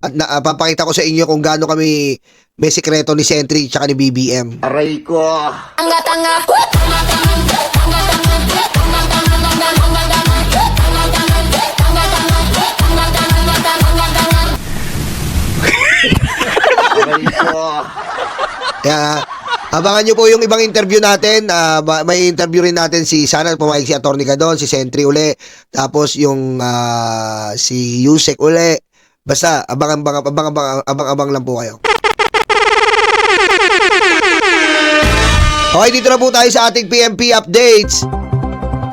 at papakita ko sa inyo kung gaano kami may sikreto ni Sentry tsaka ni BBM. Aray ko. Tanga-tanga. Aray ko. Kaya, abangan nyo po yung ibang interview natin. May interview rin natin sana pumayag si Atty. Gadon, si Sentry uli. Tapos yung si Yusek uli. Basta, abang-abang lang po kayo. Okay, dito na po tayo sa ating PMP updates.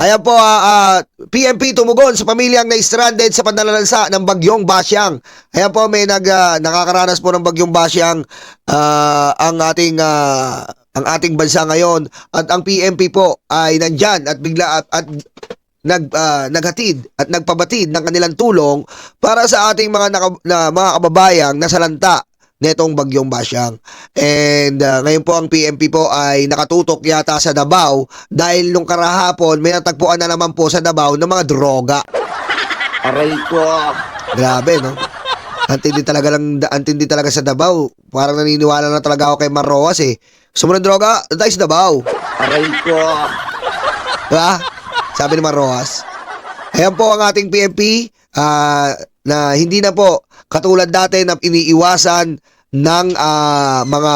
Ayan po, PMP tumugon sa pamilyang na-stranded sa pandalansa ng bagyong Basyang. Ayan po, may nakakaranas po ng bagyong Basyang ang ating bansa ngayon. At ang PMP po ay nandyan at bigla at naghatid at nagpabatid ng kanilang tulong para sa ating mga kababayang nasalanta netong bagyong Basyang. And ngayon po ang PMP po ay nakatutok yata sa Davao dahil nung karahapon may natagpuan na naman po sa Davao ng mga droga. Aray ko. Grabe, no? Antindi talaga sa Davao. Parang naniniwala na talaga ako kay Marroas eh. Gusto mo ng droga? Tayo sa Davao. Aray ko. Diba? Sabi ni Marroas. Ayan po ang ating PMP na hindi na po katulad dati na iniiwasan ng mga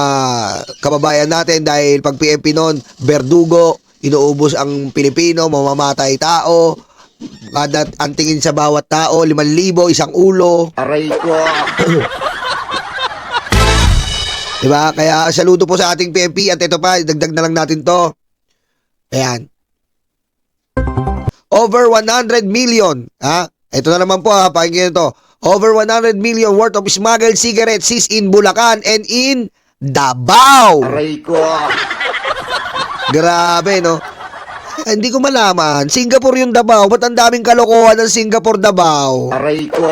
kababayan natin dahil pag PMP noon, berdugo, inuubos ang Pilipino, mamamatay tao, ang tingin sa bawat tao, 5,000, isang ulo. Aray ko. Diba? Kaya saludo po sa ating PMP at ito pa, dagdag na lang natin to. Ayan. Over 100 million. Ito na naman po pakinggan ito. Over 100 million worth of smuggled cigarettes seized in Bulacan and in Davao. Aray ko. Grabe, no? Hindi ko malaman. Singapore yung Davao. Ba't ang daming kalokohan ng Singapore, Davao? Aray ko.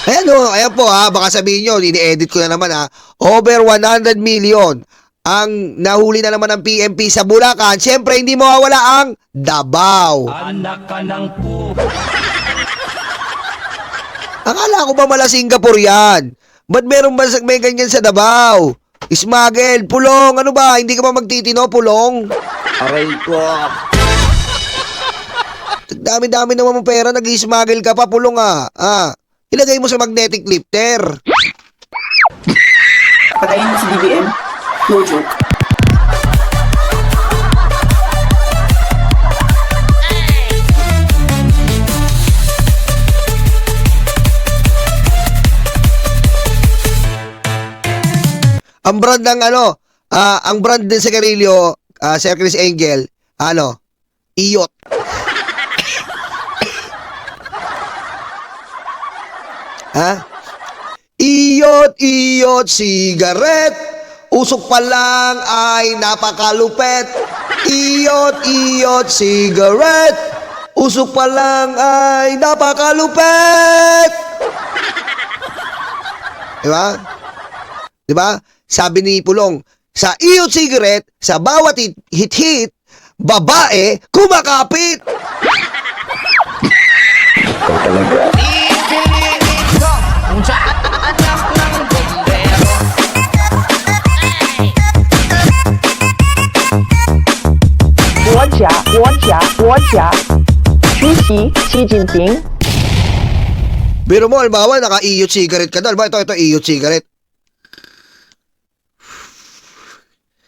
Ayan po baka sabihin nyo, ini-edit ko na naman Over 100 million ang nahuli na naman ng PMP sa Bulacan. Siyempre, hindi mawawala ang Davao. Anak ka ng po. Akala ko ba mala Singapore yan? Ba't may ganyan sa Davao? Smuggle, pulong, ano ba? Hindi ka ba magtitino, pulong? Aray ko. Dami-dami naman mo pera, nag-smuggle ka pa, pulong ilagay mo sa magnetic lifter. Patayin mo si BBM. No joke. Ang brand ng ang brand din sa Garillo, Sir Chris Angel, Iyot. Iyot, cigarette. Usok pa lang ay napakalupet. Iyot, cigarette. Usok pa lang ay napakalupet. Diba? Sabi ni Pulong, sa iyot cigarette, sa bawat hit-hit, babae kumakapit. Xi Jinping. Biro mo, halimbawa, naka-iyot cigarette ka doon. Ito, iyot cigarette.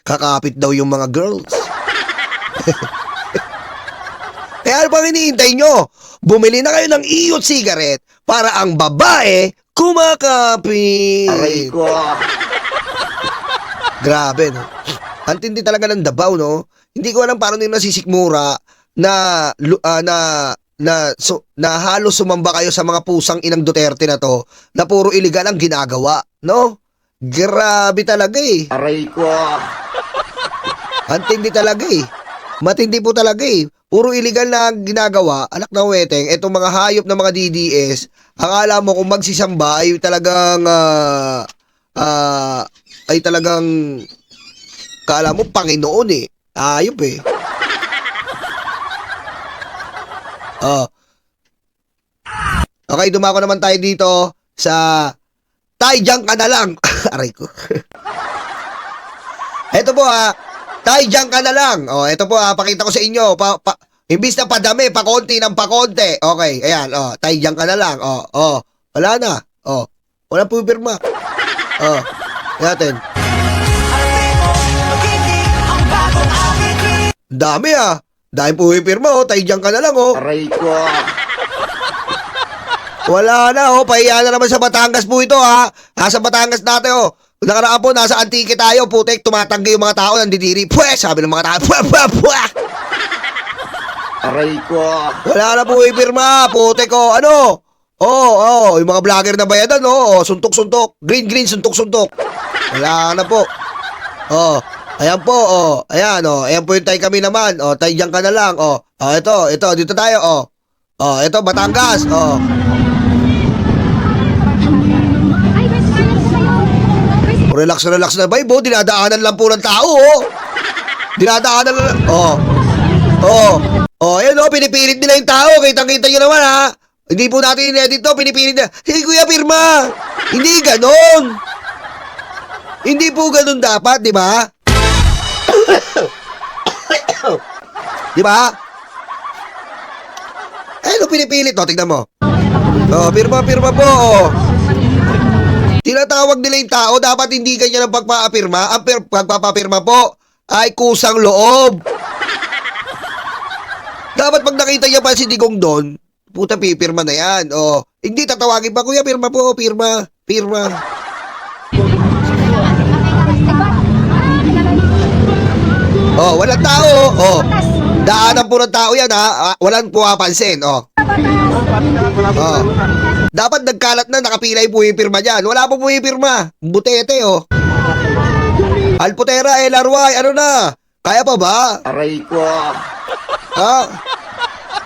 Kakapit daw yung mga girls. Kaya ano pang hinihintay nyo? Bumili na kayo ng iyot cigarette para ang babae kumakapit. Aray ko. Grabe, no? Antindi talaga ng Davao, no? Hindi ko alam paano nila nasisikmura na halos sumamba kayo sa mga pusang inang Duterte na to na puro iligal ang ginagawa, no? Grabe talaga eh. Aray ko. Antindi talaga eh. Matindi po talaga eh. Puro illegal na ginagawa, anak ng weteng, etong mga hayop na mga DDS, akala mo kung magsisamba ay talagang kala mo Panginoon eh. Hayop eh. Okay, dumako naman tayo dito sa Taijang ka na lang. Aray ko. Ito po Taijang ka na lang. Oh, ito po pakita ko sa inyo. Imbis na padami, pakonti ng pakonti. Okay, ayan, Taijang ka na lang. Wala na. Wala po pirma. Natin. Dami Dahil po pirma, Taijang ka na lang, Aray ko. Wala na, pahiya na naman sa Batangas po ito, Nasa Batangas natin, Nakaraan po, nasa Antique tayo, putek, tumatanggi yung mga tao, nandidiri. Pwes, sabi ng mga tao, pwes. Aray ko. Wala na po ipirma, putek ko, ano? Yung mga vlogger na bayadan, suntok-suntok. Green, suntok-suntok. Wala na po. Ayan po, ayan po yung tay kami naman, tay dyan ka na lang, ito, dito tayo, ito, Batangas, Relax na vibe, dinadaanan lang po ng tao, Dinadaanan lang, ayan pinipilit nila yung tao, kitang-kita nyo naman, Hindi po natin in-edit to, pinipilit na, sige Kuya Pirma, hindi ganon. Hindi po ganon dapat, di ba? Di ba? Pinipilit, tignan mo. Pirma po, Tinatawag nila yung tao, dapat hindi ganyan ang pagpapapirma. Ang pagpapapirma po ay kusang loob. Dapat pag nakita niya pa si Digong doon, puta pipirma na yan. Hindi tatawagin pa, Kuya, pirma po, pirma. Walang tao. Daanan po ng tao yan, walang pumapansin, Dapat nagkalat na, nakapila yung pumipirma dyan. Wala po pumipirma. Butete, Alputera, Larway, ano na? Kaya pa ba? Aray ko.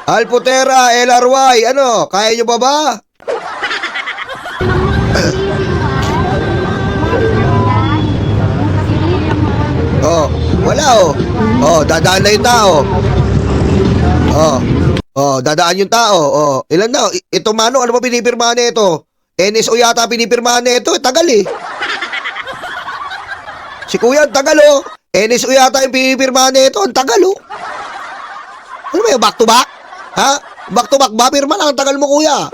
Alputera, Larway, ano? Kaya nyo pa ba? Wala, dadaan na yung tao. Dadaan yung tao. Ilan na? Ito mano, ano ba pinipirmahan na ito? NSO yata pinipirmahan na ito. Tagal Si Kuya, ang tagal NSO yata yung pinipirmahan na ito. Ang tagal Ano ba yung back to back? Back to back ba? Pirma lang, ang tagal mo, Kuya.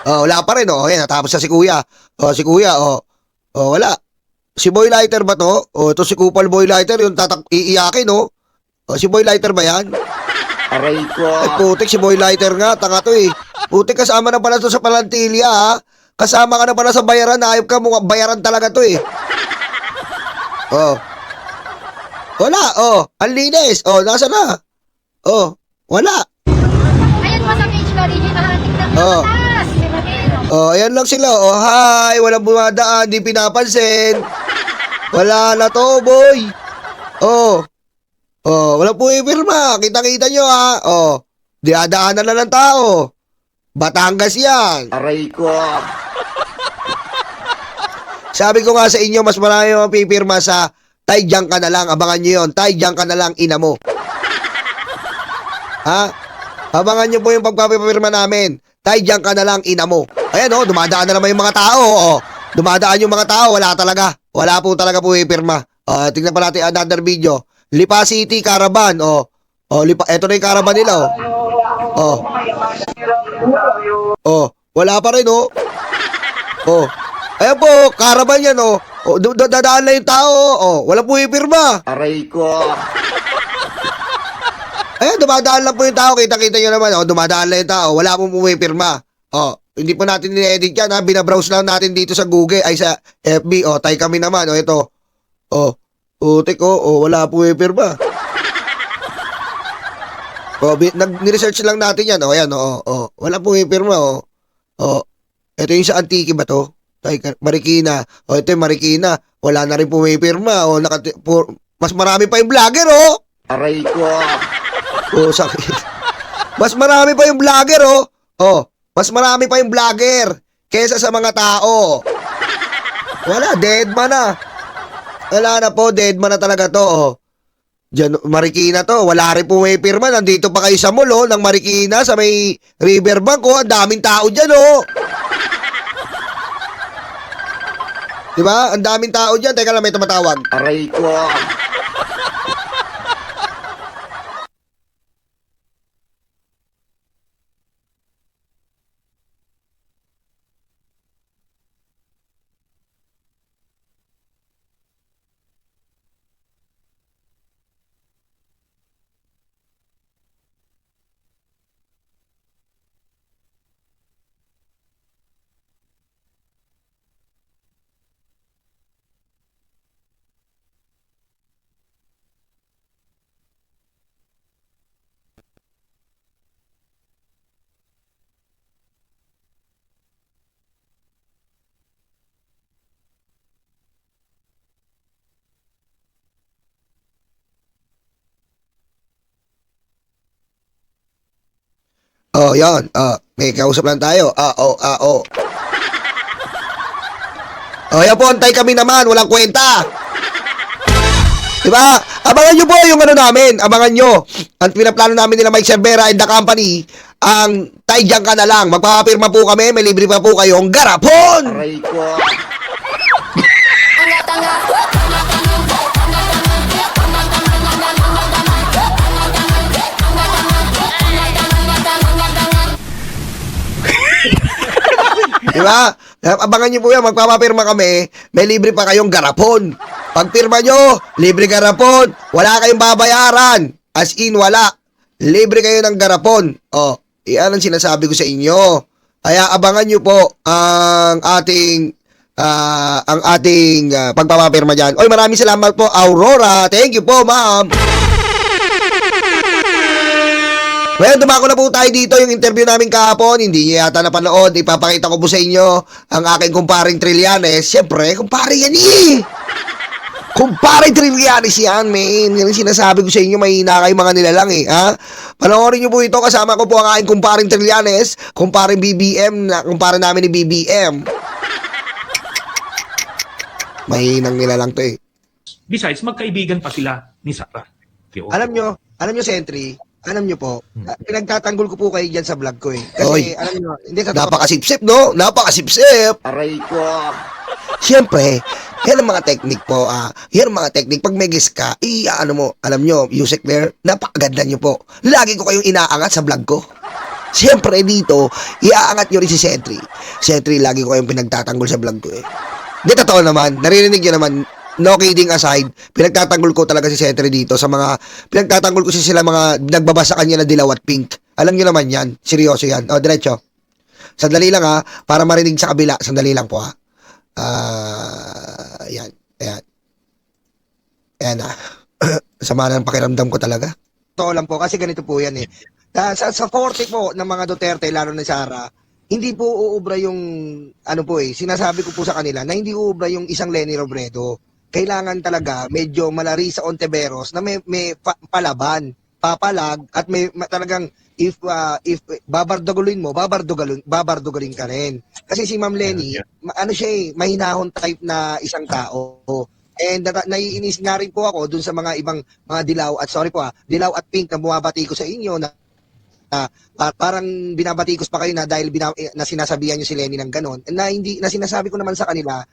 Wala pa rin, Ayan, natapos na si Kuya. Si Kuya, wala. Si Boy Lighter ba to? Ito si Kupal Boy Lighter, yung iiyakin, si Boy Lighter ba yan? Aray ko. Putik, si Boy Lighter nga, tanga to Putik, kasama na pala to sa Palantilla, Kasama ka na pala sa bayaran, ayop ka, bayaran talaga to Wala, ang linis, nasa na? Wala. Ayan mo sa page ko, original, tignan mo taas. Ayan lang sila, hi, walang bumadaan, di pinapansin. Wala na to, boy. Walang pumipirma, kita-kita nyo diadaanan na ng tao. Batangas yan. Aray ko. Sabi ko nga sa inyo, mas marami ang pipirma sa Taijang ka na lang. Abangan nyo yun. Taijang ka na lang, ina mo. Abangan nyo po yung pagpapipirma namin. Taijang ka na lang, ina mo. Ayan dumadaan na naman yung mga tao. Dumadaan yung mga tao, wala talaga. Wala po talaga po pipirma. Tingnan pa natin another video. Lipa City Caravan. Eto na yung caravan nila. Wala pa rin Ayan po, caravan yan dadaan na yung tao wala po pipirma. Aray ko. Ayan, dumadaan lang po yung tao. Kita-kita nyo naman dumadaan lang yung tao. Wala pong pumipirma. Hindi po natin ni-edit yan binabrowse lang natin dito sa Google ay sa FB. Tay kami naman ito. Utik wala po pumipirma. Ni-research lang natin yan ayan wala po pumipirma ito yung sa Antique ba to? Marikina. Ito yung Marikina. Wala na rin pumipirma. Mas marami pa yung vlogger Aray ko. Sakit. Mas marami pa yung vlogger mas marami pa yung vlogger kesa sa mga tao. Wala, dead man na. Wala na po, dead man na talaga to Diyan, Marikina to. Wala rin po may pirma. Nandito pa kayo sa mall, oh, ng Marikina, sa may riverbank, oh. Ang daming tao dyan, oh. Diba? Ang daming tao dyan. Teka lang, may tumatawag. Aray ko. Oh, yan. May kausap lang tayo. Oh. Oh, yan po, antay kami naman. Walang kwenta. Diba? Abangan nyo po yung ano namin. Abangan nyo. Ang pinaplano namin nila Mike Cervera and the company, ang tayo ka na lang. Magpapapirma po kami. May libre pa po kayong garapon. Aray ko. Diba? Abangan nyo po yan. Magpapapirma kami. May libre pa kayong garapon. Pag pirma nyo, libre garapon. Wala kayong babayaran. As in, wala. Libre kayo ng garapon. Oh, iyan ang sinasabi ko sa inyo. Kaya abangan nyo po ang ating pagpapapirma dyan. Oy, maraming salamat po, Aurora. Thank you po, ma'am. Well, dumako na po tayo dito yung interview namin kahapon. Hindi niyo yata napanood. Ipapakita ko po sa inyo ang aking kumparing Trillanes. Siyempre, kumpare yan eh. Kumpare Trillanes yan, man. Yan ang sinasabi ko sa inyo, mahina kayo mga nilalang eh. Ha? Panoorin niyo po ito. Kasama ko po ang aking kumparing Trillanes. Kumparing BBM, na kumpare namin ni BBM. Mahinang nilalang to eh. Besides, magkaibigan pa sila ni Sarah. Alam nyo, Sentry, alam nyo po, pinagtatanggol ko po kayo dyan sa vlog ko eh. Kasi, alam nyo, hindi sa napakasipsip, no? Napakasipsip! Aray ko. Siyempre, yan ang mga technique po, yan ang mga technique. Pag may guest ka, ano mo, alam nyo, music there, napakaganda nyo po. Lagi ko kayong inaangat sa vlog ko. Siyempre dito, iaangat nyo rin si Sentry. Sentry, lagi ko kayong pinagtatanggol sa vlog ko eh. Hindi, totoo naman, naririnig nyo naman, no kidding aside, pinagtatanggol ko talaga si Sentry dito sa mga, pinagtatanggol ko sila mga nagbabasa kanya na dilaw at pink. Alam nyo naman yan, seryoso yan. O, diretso. Sandali lang para marinig sa kabila. Sandali lang po ayan. Ayan sama na ng pakiramdam ko talaga. Totoo lang po, kasi ganito po yan eh. Sa forte po ng mga Duterte, lalo na Sara, hindi po uubra yung, sinasabi ko po sa kanila na hindi uubra yung isang Leni Robredo. Kailangan talaga medyo Malarisa Ontiveros na may palaban, papalag, at may talagang if babardugulin mo, babardugulin ka rin. Kasi si Ma'am Leni, mahinahon type na isang tao. And naiinis nga rin po ako dun sa mga ibang mga dilaw at dilaw at pink na bumabati ko sa inyo na parang binabatikos pa kayo na dahil na sinasabihan nyo si Lenny ng ganon, na sinasabi ko naman sa kanila,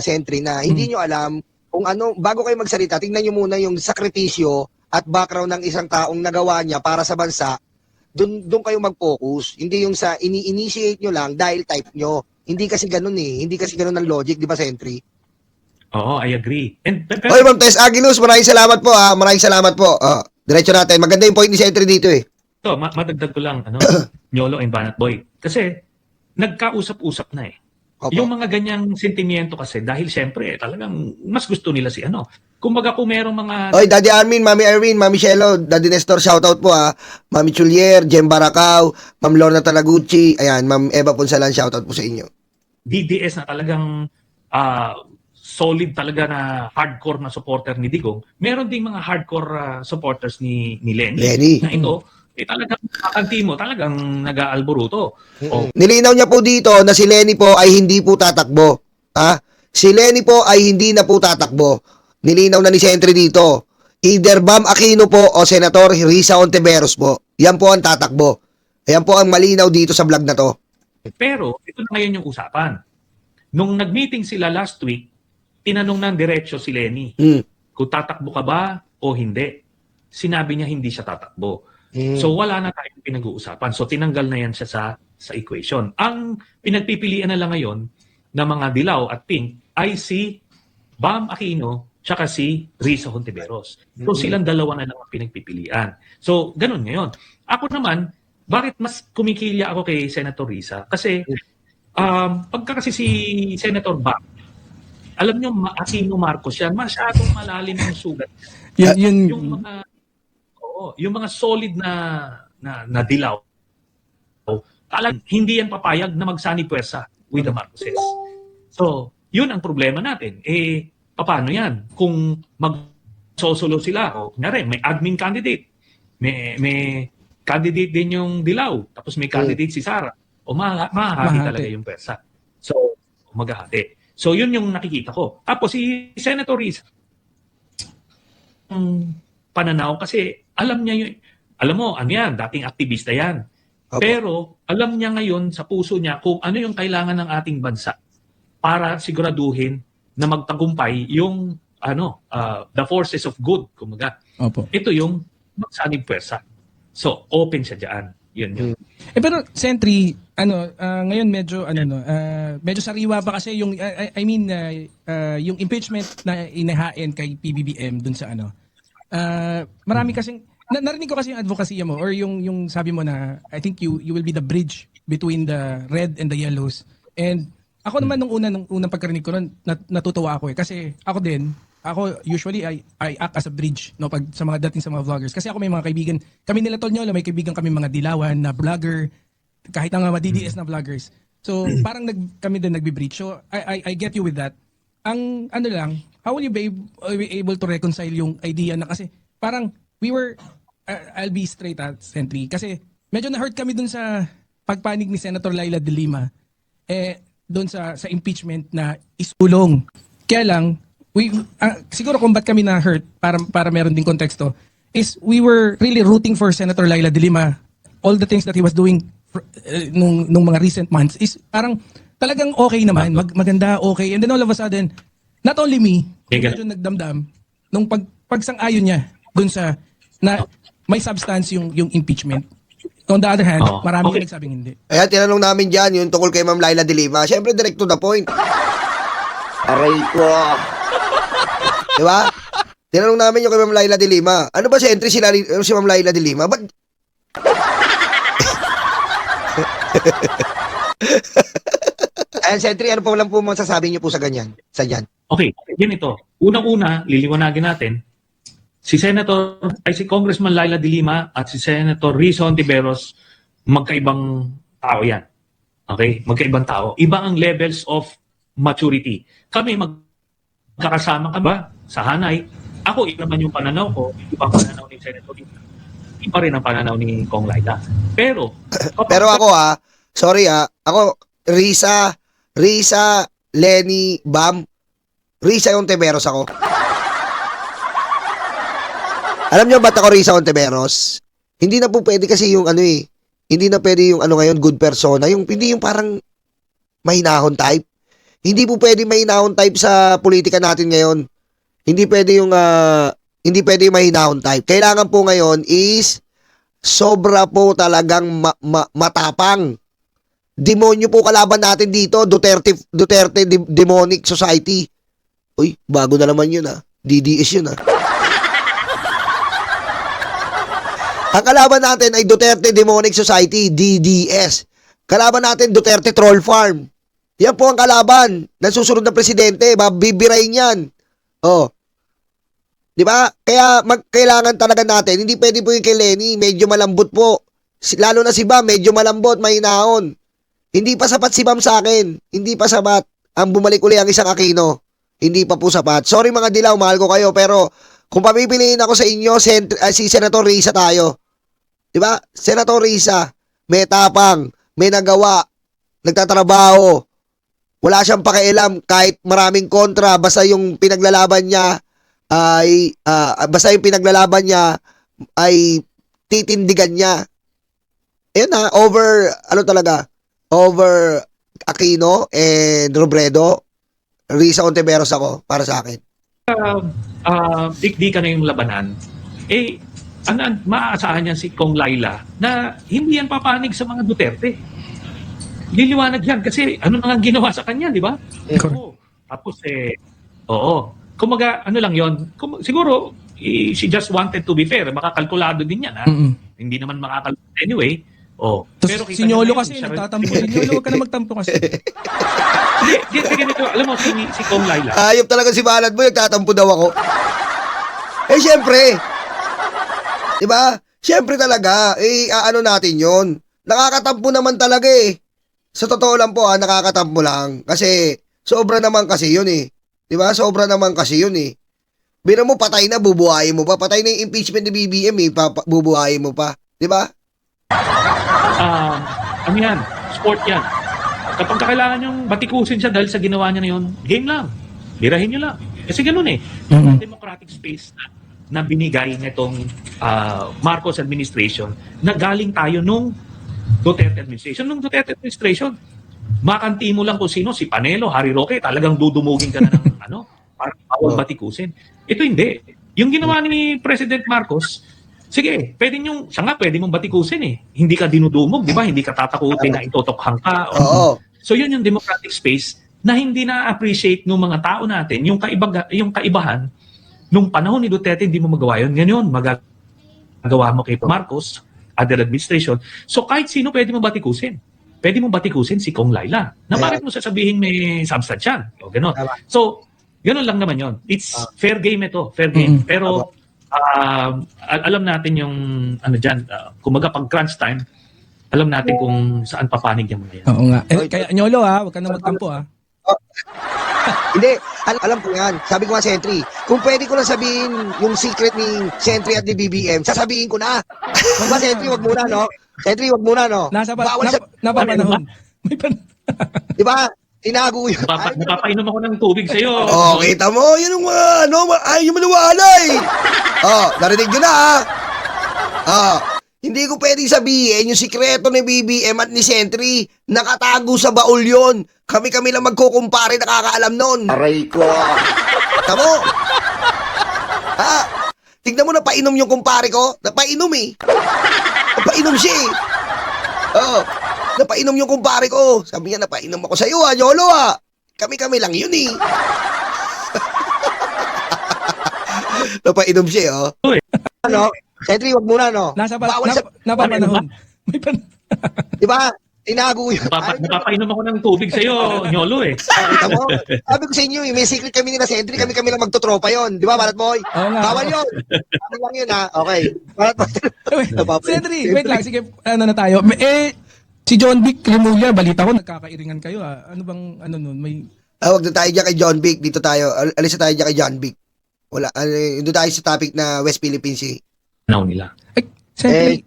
Sentry, na hindi nyo alam kung ano, bago kayo magsalita, tingnan nyo muna yung sakripisyo at background ng isang taong nagawa niya para sa bansa. Doon kayo mag-focus. Hindi yung sa ini-initiate nyo lang dahil type nyo. Hindi kasi ganun eh. Hindi kasi ganun ang logic, di ba, Sentry? Oo, I agree. And Oy, Ma'am Tess Aguiluz, maraming salamat po Maraming salamat po. Diretso natin. Maganda yung point ni Sentry dito eh. ito, madagdag ko lang, Nyolo and Banat Boy. Kasi, nagkausap-usap na eh. Opo. Yung mga ganyang sentimiento kasi, dahil siyempre, talagang mas gusto nila si Kumbaga kung merong mga... Oy, Daddy Armin, Mami Erwin, Mami Shelo, Daddy Nestor, shoutout po Mami Chulier, Jem Baracao, Ma'am Lorna Talaguchi, ayan, Ma'am Eva Ponsalan, shoutout po sa inyo. DDS na talagang solid talaga na hardcore na supporter ni Digong. Meron ding mga hardcore supporters ni Lenny. Na ito, talagang kakantimo, talagang nag-aalboruto. Nilinaw niya po dito na si Lenny po ay hindi po tatakbo. Si Lenny po ay hindi na po tatakbo. Nilinaw na ni Sentry dito. Either Bam Aquino po o Senator Risa Hontiveros po. Yan po ang tatakbo. Ayan po ang malinaw dito sa vlog na to. Pero ito na ngayon yung usapan. Nung nag-meeting sila last week, tinanong ng diretso si Lenny kung tatakbo ka ba o hindi. Sinabi niya hindi siya tatakbo. So wala na tayong pinag-uusapan. So tinanggal na yan siya sa equation. Ang pinagpipilian na lang ngayon ng mga dilaw at pink ay si Bam Aquino tsaka si Risa Hontiveros. So silang dalawa na lang ang pinagpipilian. So ganun ngayon. Ako naman, bakit mas kumikilya ako kay Senator Risa? Kasi pagka kasi si Senator Bam, alam nyo, Aquino Marcos yan, masyadong malalim yung sugat. Yung mga yung mga solid na dilaw, talagang hindi yan papayag na magsani puwersa with the Marcoses. So, yun ang problema natin. Paano yan? Kung magsosolo sila, o kunyari, may admin candidate, may candidate din yung dilaw, tapos may candidate si Sara, o mahahati talaga yung puwersa. So, maghahati. So, yun yung nakikita ko. Tapos, si Senator Risa, pananaw, kasi alam niya yun, alam mo, ano yan, dating aktivista yan. Opo. Pero, alam niya ngayon sa puso niya kung ano yung kailangan ng ating bansa para siguraduhin na magtagumpay yung the forces of good, kumaga. Opo. Ito yung magsanib puwersa. So, open siya dyan. Yun yun. Pero Sentry, ngayon medyo medyo sariwa pa kasi yung yung impeachment na inahain kay PBBM dun sa marami kasing narinig ko kasi yung advocacy mo or yung sabi mo na I think you will be the bridge between the red and the yellows. And ako naman nung unang pagkarinig ko nun, natutuwa ako kasi ako usually I act as a bridge pag sa mga dating sa mga vloggers kasi ako may mga kaibigan kami nila Tol Nyola, may kaibigan kami mga dilawan na vlogger kahit ang mga DDS na vloggers, so parang kami din nagbi-bridge, so I get you with that. Ang lang, how will you be able to reconcile yung idea na kasi parang we were I'll be straight at Sentry kasi medyo na-hurt kami dun sa pagpanig ni Senator Laila de Lima doon sa impeachment na isulong. Kaya lang siguro kung ba't kami na-hurt para meron ding konteksto is we were really rooting for Senator Laila de Lima. All the things that he was doing nung mga recent months is parang talagang okay naman, maganda, okay. And then all of a sudden, not only me, medyo nagdamdam nung pagsang-ayon niya dun sa na may substance yung impeachment. On the other hand, marami yung nagsabing hindi. Kaya tinanong namin dyan yung tungkol kay Ma'am Laila de Lima. Siyempre, direct to the point. Aray ko. Diba? Tinanong namin yung kay Ma'am Laila de Lima. Ano ba si entry si Ma'am Laila de Lima? Ba't? Ayan, Sentry, ano po lang po masasabi niyo po sa ganyan? Sa dyan? Okay, ganito. Unang-una, liliwanagin natin, si Congressman Laila de Lima at si Senator Risa Hontiveros, magkaibang tao yan. Okay? Magkaibang tao. Iba ang levels of maturity. Kami magkakasama ka ba sa Hanay? Ako, iba naman yung pananaw ko, iba ang pananaw ni Senator Risa. Iba rin ang pananaw ni Kong Laila. Pero ako ako, Risa, Lenny, Bam, Risa Hontiveros ako. Alam niyo ba't ako Risa Hontiveros? Hindi na po pwede kasi yung hindi na pwede yung ngayon, good persona, hindi yung parang mahinahon type. Hindi po pwede mahinahon type sa politika natin ngayon. Hindi pwede yung mahinahon type. Kailangan po ngayon is sobra po talagang matapang. Demonyo po kalaban natin dito, Duterte Demonic Society. Uy, bago na naman yun DDS yun Ang kalaban natin ay Duterte Demonic Society, DDS. Kalaban natin Duterte Troll Farm. Yan po ang kalaban ng susunod na presidente, bibirain yan. Di ba? Kaya kailangan talaga natin, hindi pwede po yung kay Lenny, medyo malambot po. Lalo na si Bam, medyo malambot, mahinahon. Hindi pa sapat si Bam sa akin. Hindi pa sapat. Ang bumalik uli ang isang Aquino. Hindi pa po sapat. Sorry mga dilaw, mahal ko kayo, pero kung pamipiliin ako sa inyo, si Senator Risa tayo. Di ba? Senator Risa, may tapang, may nagawa, nagtatrabaho. Wala siyang pakialam kahit maraming kontra, basta yung pinaglalaban niya, ay basta yung pinaglalaban niya ay titindigan niya. Ayun na, over Aquino and Robredo, Risa Ontiveros ako, para sa akin. Di ka na yung labanan, maaasahan niyan si Kong Laila na hindi yan papanig sa mga Duterte. Liliwanag yan kasi ano na nga ginawa sa kanya, di ba? Oo. Tapos kumaga, ano lang yon. Siguro, she just wanted to be fair. Makakalkulado din yan, ha? Hindi naman makakalkulado anyway. Pero si Nyolo kasi nagtatampo. Si Nyolo, huwag ka na magtampo kasi. Hindi, ganito. Alam mo, si Kong Laila. Ayop talaga si Banat Boy, nagtatampo daw ako. Syempre. Diba? Syempre talaga, ano natin yon. Nakakatampo naman talaga Sa totoo lang po, nakakatampo lang. Kasi, sobra naman kasi yun Diba? Sobra naman kasi yun Biro mo, patay na, bubuhayin mo pa. Patay na yung impeachment ni BBM bubuhayin mo pa. Diba? Ano yan? Sport yan. Kapag kailangan yung batikusin siya dahil sa ginawa niya na yun, game lang. Birahin niyo lang. Kasi ganun democratic space na binigay nitong Marcos administration na galing tayo nung Duterte administration. Nung Duterte administration, makanti mo lang kung sino, si Panelo, Harry Roque, talagang dudumugin ka na ng para bawal batikusin. Ito hindi. Yung ginawa ni President Marcos, sige, siya nga pwede mong batikusin Hindi ka dinudumog, di ba? Hindi ka tatakutin na itotokhang ka. So yun yung democratic space na hindi na-appreciate ng mga tao natin, yung kaibahan, nung panahon ni Duterte, hindi mo magawa yun. Ngayon, magagawa mo kay Marcos, other administration. So kahit sino pwede mo batikusin. Pwede mo batikusin si Kong Laila. Na bakit mo sasabihin may substance o gano'n. So, gano'n lang naman yon. It's fair game ito. Fair game. Pero, alam natin yung dyan, kumaga pag crunch time, alam natin kung saan papanig yung mga yan. Oo nga. Kaya Nyolo huwag ka na magtampo Hindi, alam ko yan. Sabi ko nga Sentry, kung pwede ko lang sabihin yung secret ni Sentry at ni BBM, sasabihin ko na. Diba Sentry, wag muna, no? Sentry, wag muna, no? Napapanahon. Diba? Tinago yun. Napapainom ako ng tubig sa'yo. Kita mo, yun yung ayaw maniwala narinig nyo na, hindi ko pwedeng sabihin yung sikreto ni BBM at ni Sentry. Nakatago sa baul yon. Kami lang magkukumpare, nakakaalam nun. Aray ko. Tamo? Tignan mo, napainom yung kumpare ko. Napainom Napainom siya napainom yung kumpare ko. Sabi niya, napainom ako sa'yo Nyolo Kami lang yun Napainom siya Ano? Sentry, wag muna, no? Napapanahon. Diba? Tinago yun. Napapainom ako ng tubig sa'yo, Nyolo Tamo? Sabi ko sa inyo, may secret kami nila Sentry, kami lang magtotropa yon. Di ba, Barat Boy? Bawal yun. Kami lang yun, Okay. Barat Boy. Sentry, wait lang. Sige, na tayo. Si John Vic Remulla, balita ko, nagkakairingan kayo Ano bang, nun? May... Wag na tayo dyan kay John Vic. Dito tayo. Alis na tayo dyan kay John Vic. Wala. Doon tayo sa topic na West Philippines nila. Sentry.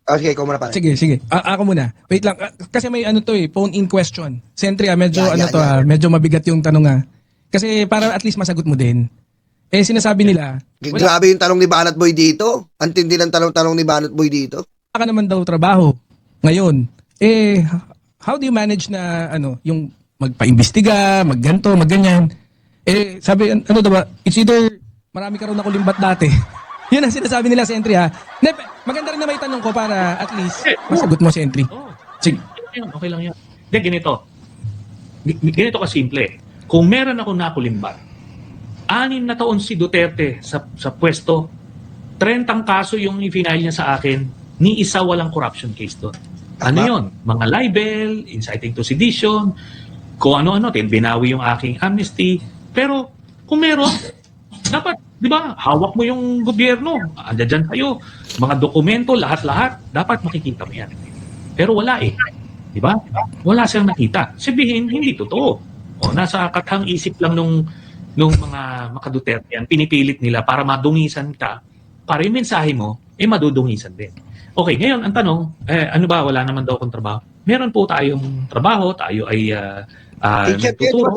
Sige, ikaw muna pala. Sige. Ako muna. Wait lang. Kasi may phone-in question. Sentry, medyo medyo mabigat yung tanong Kasi para at least masagot mo din. Sinasabi nila... Grabe yung tanong ni Banat Boy dito. Antindi ng tanong ni Banat Boy dito. Ka naman daw trabaho ngayon. How do you manage na yung magpa-imbestiga, magganto, magganyan? Sabi, it's either marami ka raw nakulimbat dati. Yun ang sinasabi nila, Sentry maganda rin na may tanong ko para at least masagot mo, Sentry. Sige. Okay lang yan. Ganito ka simple. Kung meron ako nakulimbat, 6 na taon si Duterte sa pwesto, 30 kaso yung i-final niya sa akin, ni isa walang corruption case doon. Ano yun? Mga libel, inciting to sedition, kung ano-ano, binawi yung aking amnesty. Pero kung meron, dapat, di ba, hawak mo yung gobyerno. Andiyan dyan kayo. Mga dokumento, lahat-lahat, dapat makikita mo yan. Pero wala Di ba? Wala siyang nakita. Sabihin, hindi totoo. Nasa kathang isip lang nung mga makaduterte yan. Pinipilit nila para madungisan ka. Para yung mensahe mo, madudungisan din. Okay, ngayon, ang tanong, ano ba, wala naman daw akong trabaho. Meron po tayong trabaho, tayo ay teacher, nagtuturo.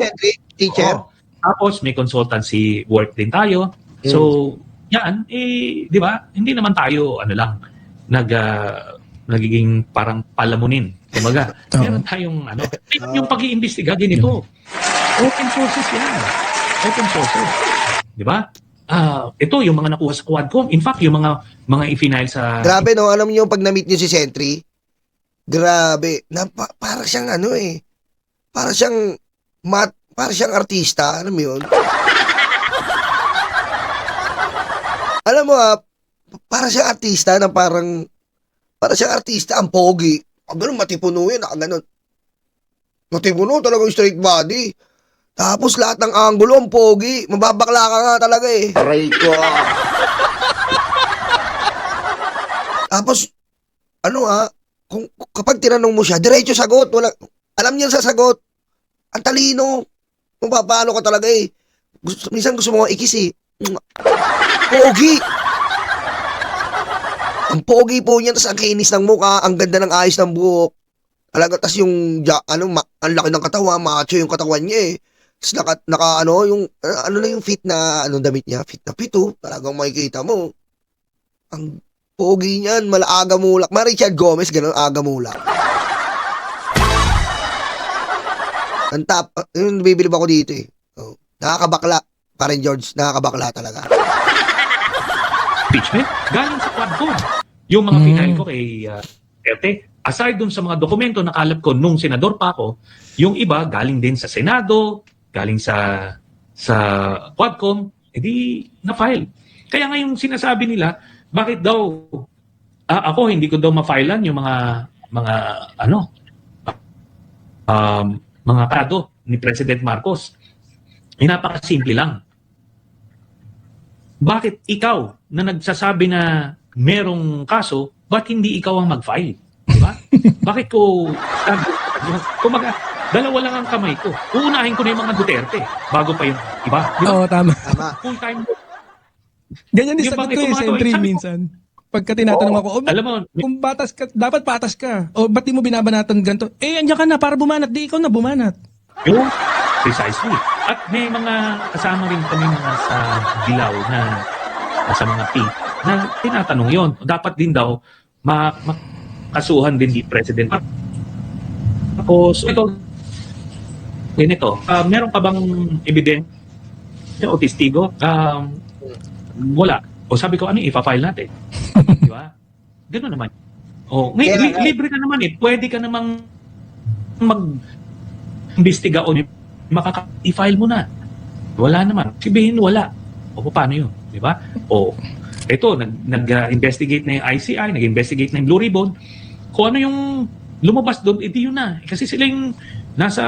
Teacher. Tapos may consultancy work din tayo. So, yan, di ba? Hindi naman tayo, nagiging parang palamunin. Kumbaga, meron tayong, yung pag-iimbestiga din ito. Open sources yan. Open sources. Di ba? Ito, yung mga nakuha sa Quadcom. In fact, yung mga i-final sa... Grabe, no? Alam niyo, pag na-meet niyo si Sentry, grabe. Para siyang para siyang artista. Alam mo yun? Alam mo, para siyang artista na para siyang artista, ang pogi. Ang ganun, matipuno yun. Ang ganun. Matipuno, talagang straight body. Tapos lahat ng angulo, ang pogi. Mababakla ka nga talaga eh. Aray ko. Tapos, kapag tinanong mo siya, diretso sagot. Alam niya sa sagot. Ang talino. Kung paano ka talaga eh. Minsan gusto mo ikis eh. Pogi. Ang pogi po niya, tas ang kinis ng mukha, ang ganda ng ayos ng buhok. Talaga, tas yung, ang laki ng katawan, macho yung katawan niya eh. Tas yung fit na, damit niya? Fit na pito. Talagang makikita mo. Ang pogi niyan, malaaga mulak. Richard Gomez, ganun, aga mulak. Ang top, yung bibilib ako dito eh. Oh, nakakabakla. Karen George, nakakabakla talaga. Impeachment galing sa Quadcom. Yung mga final ko kay Duterte, aside dun sa mga dokumento na kalap ko nung senador pa ako, yung iba galing din sa Senado, galing sa Quadcom, edi na-file. Kaya nga yung sinasabi nila, bakit daw ako hindi ko daw ma-filean yung mga kado ni President Marcos. Napakasimple lang. Bakit ikaw na nagsasabi na merong kaso, ba't hindi ikaw ang mag-file? Diba? Bakit ko... Kumaga, dalawa lang ang kamay ko. Uunahin ko na yung mga Duterte bago pa yung iba. Diba? Oo, tama. Full time. Ganyan din sagot ko yung Sentry minsan. Pagka tinatanong ako, alam mo, kung batas ka, dapat patas ka. O ba't di mo binabanatan ganito? Andiyan ka na para bumanat. Di ikaw na bumanat. Yung precisely. At may mga kasama rin kami mga sa Dilaw na sa mga P na tinatanong yon. Dapat din daw makasuhan din ni President. Tapos ito, meron ka bang ebidensya o testigo? Wala. O sabi ko, ipa-file natin? Di ba? Gano'n naman. O, libre ka naman eh. Pwede ka namang mag-imbestiga o makaka-file mo na. Wala naman. Sabihin wala. O paano yun? Di ba? O, ito, nag-investigate na yung ICI, nag-investigate na yung Blue Ribbon. Kung ano yung lumabas doon, edi yun na. Kasi sila yung nasa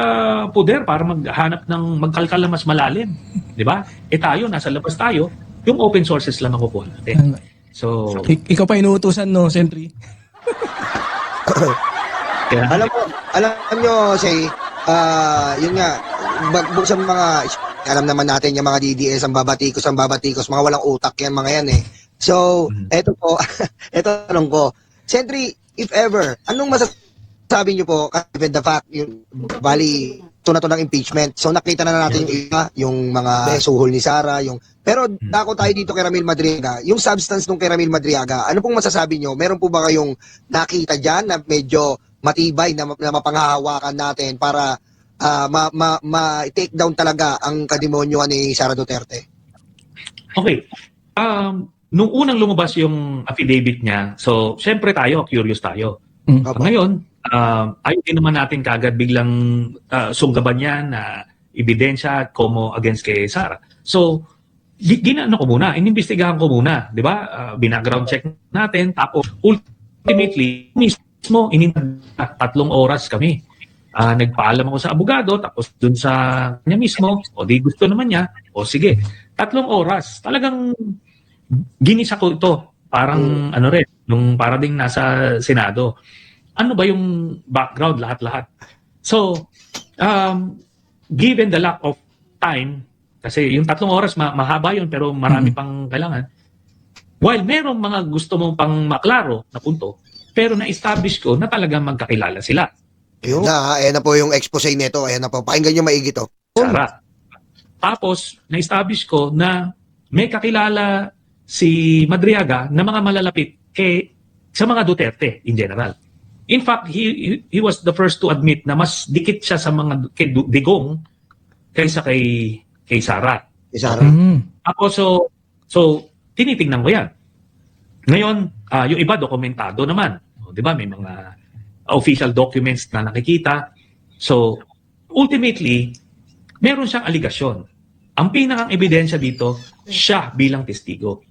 poder para maghanap ng magkalkal na mas malalim. Di ba? Tayo, nasa labas tayo, yung open sources lang nakukuha natin. So, ikaw pa inuutusan, no, Sentry? Alam nyo, yun nga, buksan mga, alam naman natin yung mga DDS, ang babatikos, mga walang utak yan, mga yan eh. So, eto po, eto tanong ko, Sentry, if ever, anong masasabi nyo po, given the fact, yung bali, ito na to ng impeachment, so nakita na natin yung iba, yung mga suhol ni Sara, pero dako tayo dito kay Ramil Madriaga, yung substance nung kay Ramil Madriaga, ano pong masasabi nyo? Meron po ba kayong nakita dyan na medyo matibay na mapanghahawakan natin para ma-take down talaga ang kademonyoan ni Sara Duterte? Okay. Nung unang lumabas yung affidavit niya, so syempre curious tayo. Ngayon, ayaw din naman natin kagad biglang sunggaban niya na ebidensya como against kay Sara. So, inimbestigahan ko muna, di ba? Bina-ground check natin, tapos ultimately, mismo, 3 oras kami. Nagpaalam ako sa abogado, tapos dun sa kanya mismo, di gusto naman niya, sige, 3 oras. Talagang ginisa ko ito. Parang nung para ding nasa Senado. Ano ba yung background, lahat-lahat? So, given the lack of time, kasi yung 3 oras, mahaba yun, pero marami pang kailangan. While merong mga gusto mong pang maklaro na punto, pero na-establish ko na talagang magkakilala sila. Ayan na po yung expose nito. Ayan na po. Pakinggan nyo maigi to. Sara. Tapos, na-establish ko na may kakilala si Madriaga na mga malalapit sa mga Duterte in general. In fact, he was the first to admit na mas dikit siya sa mga kay Digong kaysa kay Sara. Isara. Ako, so tinitingnan ko yan. Ngayon, yung iba dokumentado naman. O, di ba? May mga official documents na nakikita. So, ultimately, meron siyang aligasyon. Ang pinakang ebidensya dito, siya bilang testigo.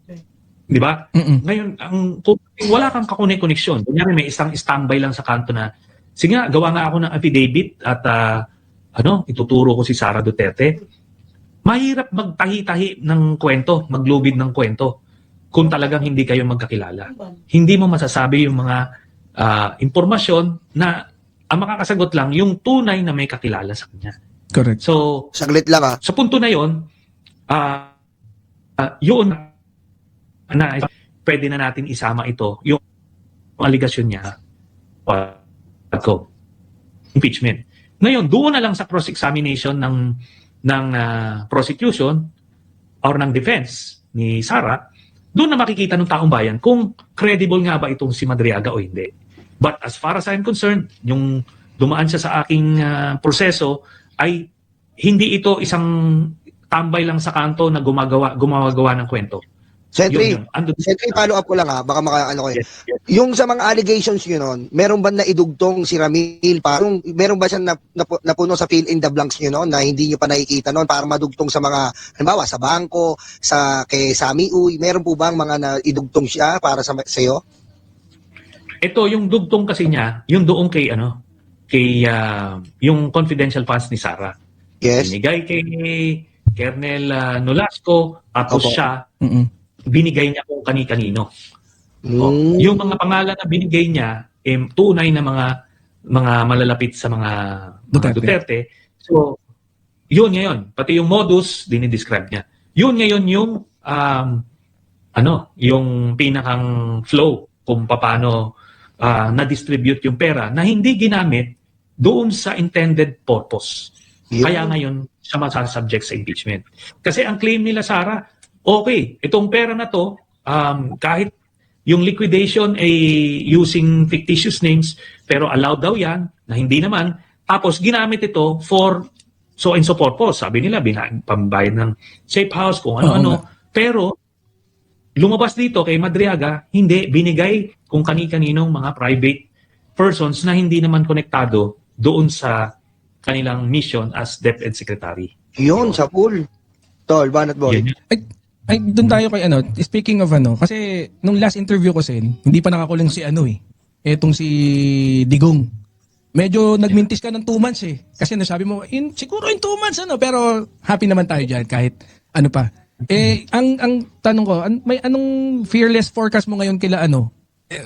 Di ba? Ngayon, kung wala kang kakoneksyon, kunyari may isang standby lang sa kanto na, sige nga, gawa nga ako ng affidavit at ituturo ko si Sara Duterte. Mahirap magtahi-tahi ng kwento, maglubid ng kwento kung talagang hindi kayo magkakilala. Hindi mo masasabi yung mga impormasyon na ang makakasagot lang yung tunay na may kakilala sa kanya. Correct. So, Saglit lang sa punto na yon, yun na pwede na natin isama ito, yung aligasyon niya, impeachment. Ngayon, doon na lang sa cross-examination ng prosecution or ng defense ni Sara, doon na makikita ng taong bayan kung credible nga ba itong si Madriaga o hindi. But as far as I'm concerned, yung dumaan siya sa aking proseso ay hindi ito isang tambay lang sa kanto na gumagawa ng kwento. Sentry, Yun. follow up ko lang baka makaano ko. Yes. Yung sa mga allegations yun nun, meron ba na idugtong si Ramil? Parang meron ba siyang napuno sa fill in the blanks nyo nun na hindi nyo pa nakikita nun para madugtong sa mga, halimbawa sa bangko, kay Sami Uy, meron po bang mga na idugtong siya para sa iyo? Ito yung dugtong kasi niya, yung doon kay yung confidential funds ni Sara. Yes. Binigay kay Kernel Nolasco, tapos Opo. siya binigay niya kung kani-kanino. Yung mga pangalan na binigay niya, tunay na mga malalapit sa mga Duterte. So, yun ngayon. Pati yung modus, dinidescribe niya. Yun ngayon yung yung pinakang flow kung paano na-distribute yung pera na hindi ginamit doon sa intended purpose. Yun. Kaya ngayon, siya masasubject sa impeachment. Kasi ang claim nila, Sara, okay, itong pera na to, kahit yung liquidation ay using fictitious names, pero allowed daw yan, na hindi naman. Tapos ginamit ito for so and so purpose. Sabi nila, pambayad ng safe house, kung ano-ano. Pero lumabas dito kay Madriaga, hindi, binigay kung kani-kaninong mga private persons na hindi naman konektado doon sa kanilang mission as DepEd Secretary. Yun, sa pool. Tol, Banat Boy. Yan yun. Ay, doon tayo kay speaking of kasi nung last interview ko hindi pa nakakulong si etong si Digong. Medyo nagmintis ka ng 2 months Kasi nasabi mo, siguro in 2 months pero happy naman tayo diyan kahit ano pa. Ang tanong ko, may anong fearless forecast mo ngayon kila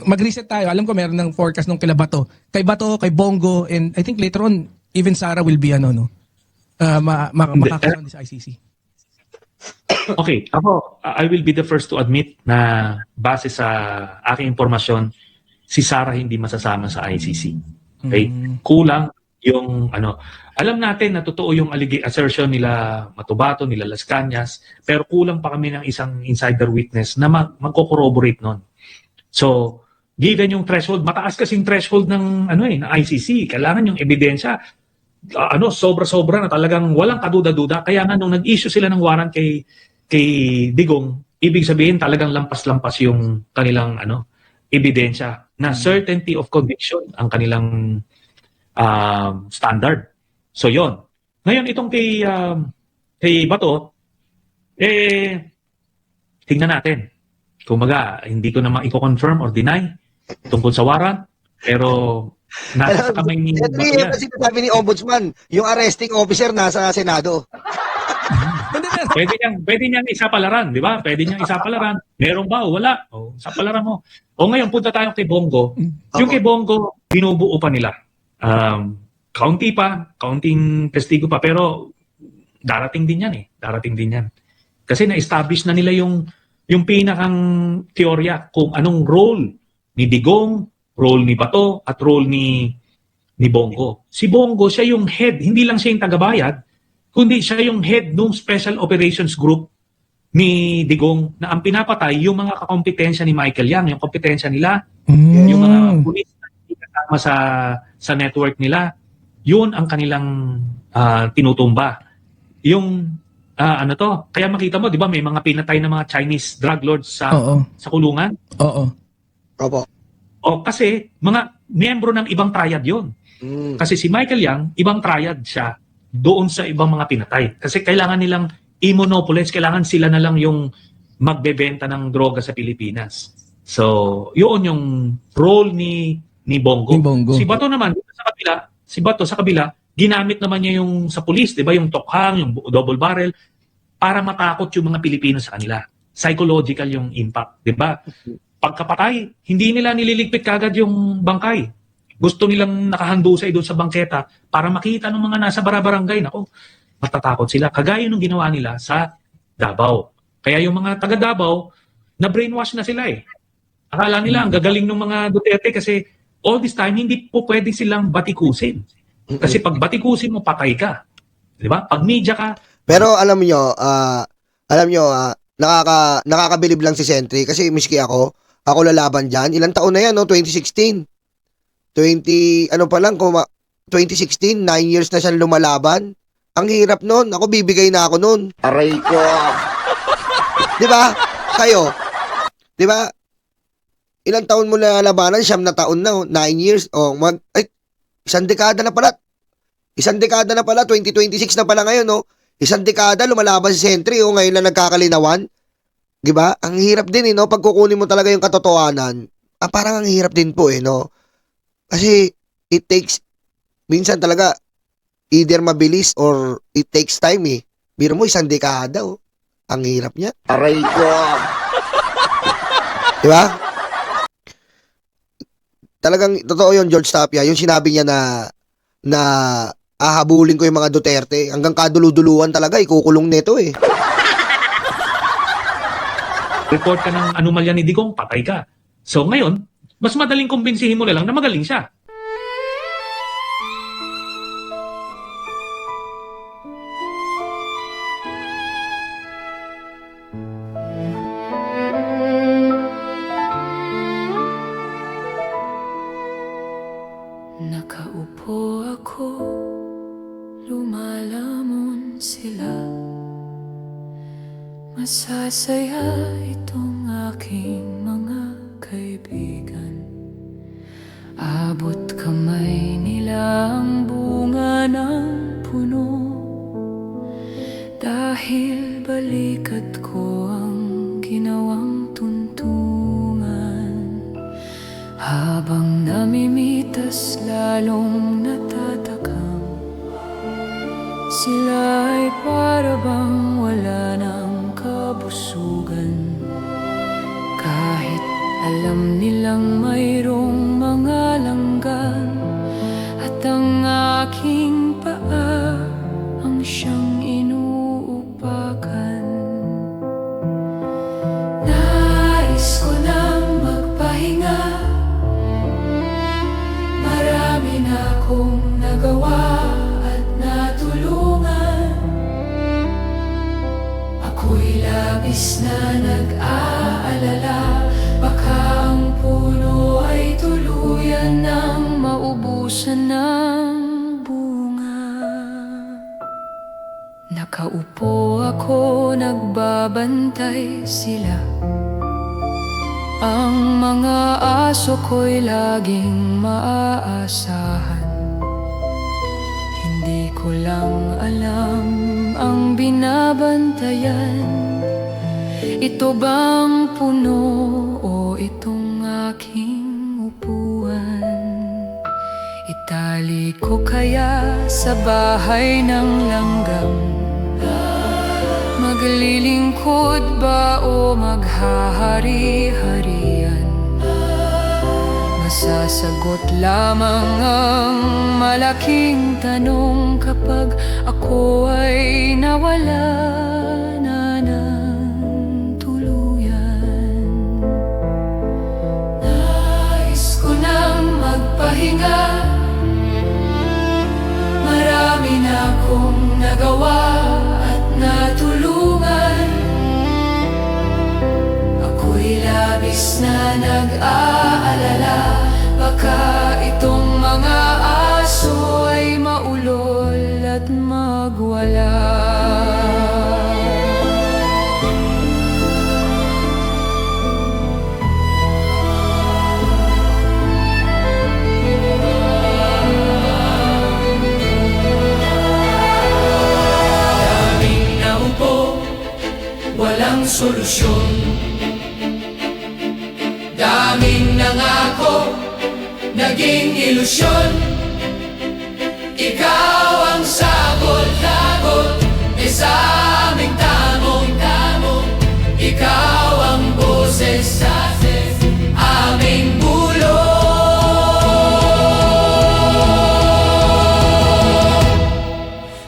mag-reset tayo. Alam ko meron ng forecast nung kila Bato. Kay Bato, kay Bongo, and I think later on, even Sara will be makakaroon sa ICC. Okay, ako, I will be the first to admit na base sa aking impormasyon, si Sara hindi masasama sa ICC. Okay? Kulang yung alam natin na totoo yung assertion nila Matubato, nila Las Cañas, pero kulang pa kami ng isang insider witness na magko-corroborate nun. So, given yung threshold, mataas kasing threshold ng ng ICC, kailangan yung ebidensya sobra-sobra na talagang walang kaduda-duda. Kaya nga nung nag-issue sila ng warrant kay Digong, ibig sabihin talagang lampas-lampas yung kanilang ebidensya na certainty of conviction ang kanilang standard. So yon. Ngayon itong kay Bato tingnan natin. Kumaga, hindi ko na i-confirm or deny tungkol sa warrant, pero nasa kamay ni Bato yan. Kasi sabi ni Ombudsman, yung arresting officer nasa Senado. Pwede niyang isapalaran, di ba? Pwede niyang isapalaran. Meron ba o wala? O, isapalaran mo. O ngayon, punta tayo kay Bongo. Yung kay Bongo, binubuo pa nila. Counting testigo pa. Pero darating din yan Darating din yan. Kasi na-establish na nila yung pinakang teorya kung anong role ni Digong, role ni Bato, at role ni Bongo. Si Bongo, siya yung head. Hindi lang siya yung tagabayad, kundi siya yung head ng Special Operations Group ni Digong na ang pinapatay yung mga kakompetensya ni Michael Yang, yung kompetensya nila, Mm. yung mga pulis na hindi kasama sa network nila, yun ang kanilang tinutumba. Yung ano to, kaya makita mo, 'di ba, may mga pinatay na mga Chinese drug lords Oo. sa kulungan. Oo. Opo. O kasi mga miyembro ng ibang triad 'yon. Mm. Kasi si Michael Yang, ibang triad siya doon sa ibang mga pinatay. Kasi kailangan nilang i-monopolize, kailangan sila na lang yung magbebenta ng droga sa Pilipinas. So, yun yung role ni Bongo. Ni Bongo. Si Bato naman sa kabila, ginamit naman niya yung sa pulis, 'di ba, yung tokhang, yung double barrel para matakot yung mga Pilipino sa kanila. Psychological yung impact, 'di ba? Pagkapatay, hindi nila nililigpit kagad yung bangkay. Gusto nilang nakahandusay doon sa bangketa para makita ng mga nasa barabarangay, nako, matatakot sila. Kagaya nung ginawa nila sa Davao. Kaya yung mga taga Davao, na-brainwash na sila eh. Akala nila ang gagaling ng mga Duterte kasi all this time hindi po pwede silang batikusin. Kasi pag batikusin mo, patay ka. Di ba? Pag media ka, Pero alam nyo, nakakabilib lang si Sentry kasi miski ako lalaban dyan. Ilang taon na yan, no? 2016. 2016, 9 years na siyang lumalaban. Ang hirap nun. Ako, bibigay na ako nun. Aray ko. Di ba? Kayo. Di ba? Ilang taon mo na labanan? 9 na taon na. 9 years. Isang dekada na pala. 2026 na pala ngayon, no? Isang dekada, lumalaban si Sentry, oh, ngayon lang nagkakalinawan. Di ba? Ang hirap din, no? Pag kukunin mo talaga yung katotohanan, parang ang hirap din po, no? Kasi, it takes, minsan talaga, either mabilis or it takes time, eh. Biro mo, isang dekada, oh. Ang hirap niya. Aray ko. Di ba? Talagang, totoo yun, George Tapia, yung sinabi niya na ahabulin ko yung mga Duterte. Hanggang kaduluduluan talaga, ikukulong nito eh. report ka ng anomalya ni Digong, patay ka. So ngayon, mas madaling kumbinsihin mo na lang na magaling siya. Nakaupo ako, lumalamon sila. Masasaya itong aking mga kaibigan. Abot kamay nila ang bunga ng puno. Dahil balikat ko ang ginawang tuntungan. Habang namimitas lalong natatakam, sila ay para bang wala ng kabusugan. Kahit alam nilang mayroong mga langgam, at ang aking paa ang siyang inuupakan. Nais ko nang magpahinga, marami na akong nagawa at natulungan. Ako'y labis na nag-aalala, baka ang puno ay tuluyan ng maubusan ng bunga. Nakaupo ako, nagbabantay sila. Ang mga aso ko'y laging maaasahan. Hindi ko lang alam ang binabantayan. Ito bang puno o itong aking upuan? Itali ko kaya sa bahay ng langgam? Maglilingkod ba o maghahari-harian? Masasagot lamang ang malaking tanong kapag ako ay nawala na ng tuluyan. Nais ko nang magpahinga, marami na akong nagawa at natulungan. na nag-aalala, baka itong mga aso ay maulol at magwala. Walang solusyon, daming nangako, naging ilusyon. Ikaw ang sagot-lagot, sa aming tamong-tamong. Ikaw ang boses sa aming bulong.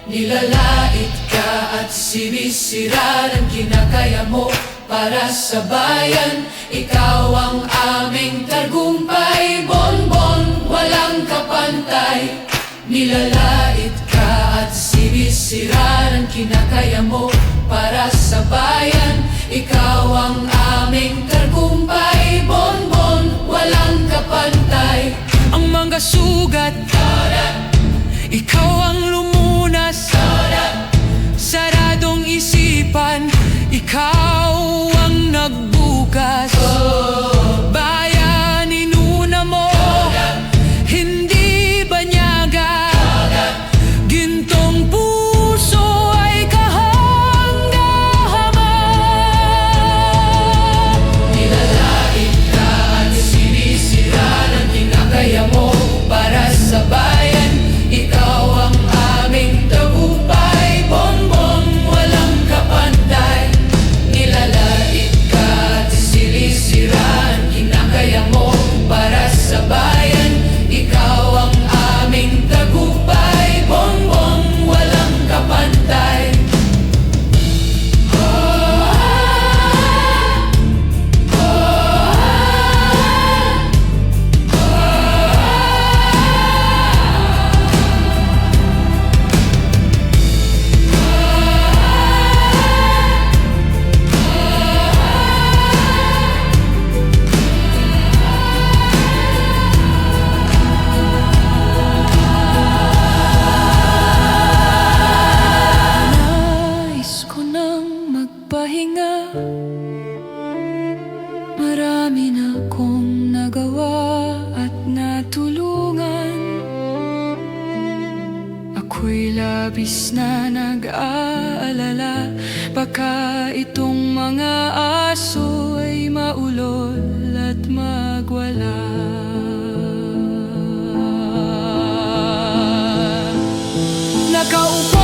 Nilalait ka at sinisira ng kinakaya mo para sa bayan. Ikaw ang aming tagumpay, bonbon, walang kapantay. Nilalait ka at sinisira ng kinakaya mo para sa bayan. Ikaw ang aming tagumpay, bonbon, walang kapantay. Ang mga sugat, ikaw ang lumunas. Saradong isipan, ikaw ang nagbukas. Bayan, inuna mo, hindi banyaga. Gintong puso ay kahanga-hanga. Nilalait ka at sinisira ng kinakaya mo para sa bayan. Ikaw ang aming tagumpay, bonbon, walang kapantay. Nilalait ka at sinisira ang kinakaya mo para sa bayan. Ikaw ang aming tagumpay, bonbon, walang kapantay. Nais ko nang magpahinga, marami na kong nagawa at natulungan. Ako'y labis na nag-aalala, baka itong mga aso ay maulol at magwala. Nakaupo